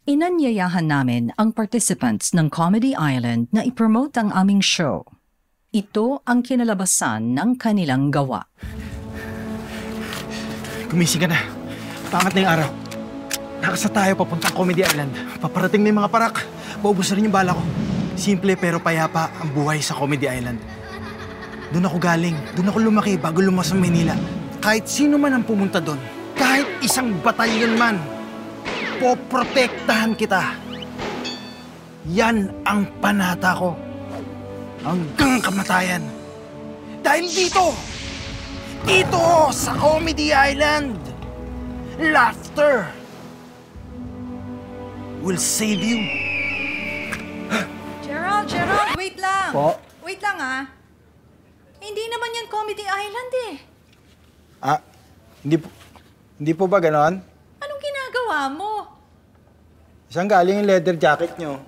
Inanyayahan namin ang participants ng Comedy Island na ipromote ang aming show. Ito ang kinalabasan ng kanilang gawa. Gumising ka na. Pangat na yung araw. Nakasa tayo papuntang Comedy Island. Paparating na yung mga parak. Paubos na rin yung bala ko. Simple pero payapa ang buhay sa Comedy Island. Doon ako galing. Doon ako lumaki bago lumas ng Maynila. Kahit sino man ang pumunta doon, kahit isang batalyon man, poprotektahan kita. Yan ang panata ko. Hanggang kamatayan. Dahil dito sa Comedy Island, laughter will save you. Gerald, wait lang. Po? Wait lang Hindi naman yan Comedy Island Hindi po ba ganon? Anong ginagawa mo? Saan galing yung leather jacket nyo?